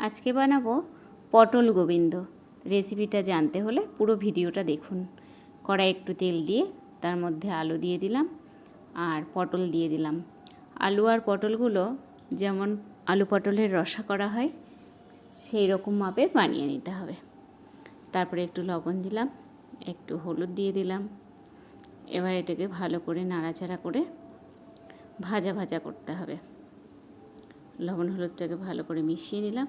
আজকে বানাবো পটল গোবিন্দ। রেসিপিটা জানতে হলে পুরো ভিডিওটা দেখুন। কড়াই একটু তেল দিয়ে তার মধ্যে আলু দিয়ে দিলাম আর পটল দিয়ে দিলাম। আলু আর পটলগুলো যেমন আলু পটলের রসা করা হয় সেই রকম মাপের বানিয়ে নিতে হবে। তারপরে একটু লবণ দিলাম, একটু হলুদ দিয়ে দিলাম। এবার এটাকে ভালো করে নাড়াচাড়া করে ভাজা ভাজা করতে হবে। লবণ হলুদটাকে ভালো করে মিশিয়ে নিলাম।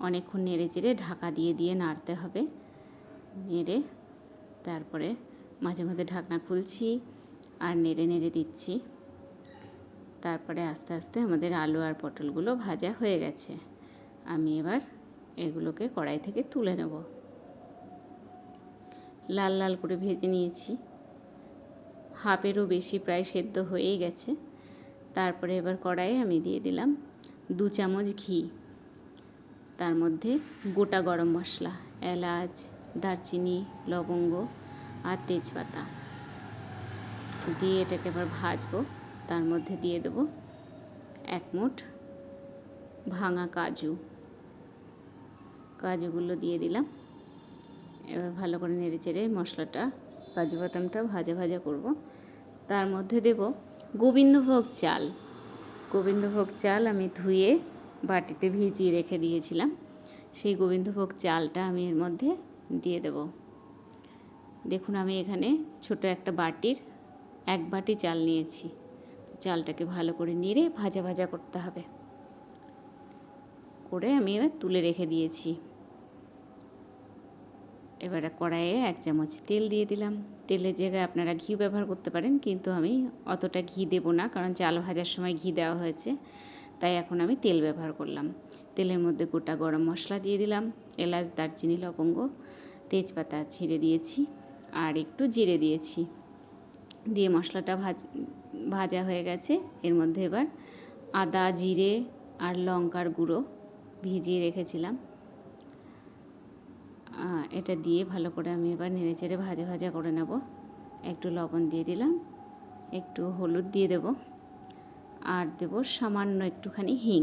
অনেকক্ষণ নেড়ে চেড়ে ঢাকা দিয়ে দিয়ে নাড়তে হবে। নেড়ে তারপরে মাঝে মধ্যে ঢাকনা খুলছি আর নেড়ে নেড়ে দিচ্ছি। তারপরে আস্তে আস্তে আমাদের আলু আর পটলগুলো ভাজা হয়ে গেছে। আমি এবার এগুলোকে কড়াই থেকে তুলে নেব। লাল লাল করে ভেজে নিয়েছি, হাফেরও বেশি প্রায় সেদ্ধ হয়েই গেছে। তারপরে এবার কড়াইয়ে আমি দিয়ে দিলাম 2 চামচ ঘি। তার মধ্যে গোটা গরম মশলা, এলাচ, দারচিনি, লবঙ্গ আর তেজপাতা দিয়ে এটাকে এবার ভাজবো। তার মধ্যে দিয়ে দেবো 1 মুঠ ভাঙা কাজুগুলো দিয়ে দিলাম। এবার ভালো করে নেড়ে চেড়ে মশলাটা, কাজু বাদামটা ভাজা ভাজা করব। তার মধ্যে দেব গোবিন্দভোগ চাল। গোবিন্দভোগ চাল আমি ধুয়ে বাটিতে ভিজিয়ে রেখে দিয়েছিলাম। সেই গোবিন্দভোগ চালটা আমি এর মধ্যে দিয়ে দেব। দেখুন আমি এখানে ছোট একটা বাটির 1 বাটি চাল নিয়েছি। চালটাকে ভালো করে নেড়ে ভাজা ভাজা করতে হবে। করে আমি এবার তুলে রেখে দিয়েছি। এবারে কড়াইয়ে 1 চামচ তেল দিয়ে দিলাম। তেলের জায়গায় আপনারা ঘি ব্যবহার করতে পারেন, কিন্তু আমি অতটা ঘি দেব না, কারণ চাল ভাজার সময় ঘি দেওয়া হয়েছে, তাই এখন আমি তেল ব্যবহার করলাম। তেলের মধ্যে গোটা গরম মশলা দিয়ে দিলাম, এলাচ, দারচিনি, লবঙ্গ, তেজপাতা ছিঁড়ে দিয়েছি আর একটু জিরে দিয়েছি। দিয়ে মশলাটা ভাজা হয়ে গেছে। এর মধ্যে এবার আদা, জিরে আর লঙ্কার গুঁড়ো ভিজিয়ে রেখেছিলাম, এটা দিয়ে ভালো করে আমি এবার নেড়ে চেড়ে ভাজা ভাজা করে নেব। একটু লবণ দিয়ে দিলাম, একটু হলুদ দিয়ে দেব আর দেব সামান্য একটুখানি হিং।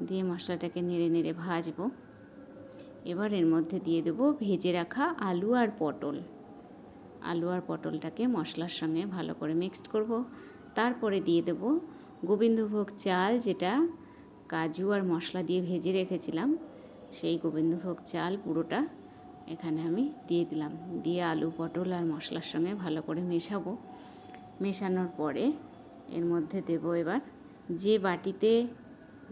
দিয়ে মশলাটাকে নেড়ে নেড়ে ভাজবো। এবার এর মধ্যে দিয়ে দেব ভেজে রাখা আলু আর পটলটাকে মশলার সঙ্গে ভালো করে মিক্সড করব। তারপরে দিয়ে দেব গোবিন্দভোগ চাল, যেটা কাজু আর মশলা দিয়ে ভেজে রেখেছিলাম। সেই গোবিন্দভোগ চাল পুরোটা এখানে আমি দিয়ে দিলাম। দিয়ে আলু, পটল আর মশলার সঙ্গে ভালো করে মেশাবো। মেশানোর পরে এর মধ্যে দেব এবার যে বাটিতে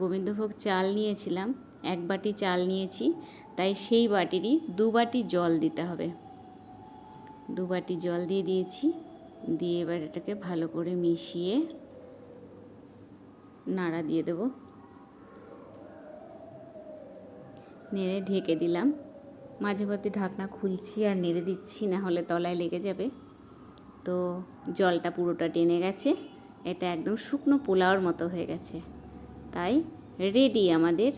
গোবিন্দভোগ চাল নিয়েছিলাম, 1 বাটি চাল নিয়েছি, তাই সেই বাটিরই 2 বাটি জল দিতে হবে। 2 বাটি জল দিয়ে দিয়েছি। দিয়ে এবার এটাকে ভালো করে মিশিয়ে নাড়া দিয়ে দেব। নেড়ে ঢেকে দিলাম। মাঝে মধ্যে ঢাকনা খুলছি আর নেড়ে দিচ্ছি, না হলে তলায় লেগে যাবে। তো জলটা পুরোটা টেনে গেছে, এটা একদম শুকনো পোলাওর মতো হয়ে গেছে। তাই রেডি আমাদের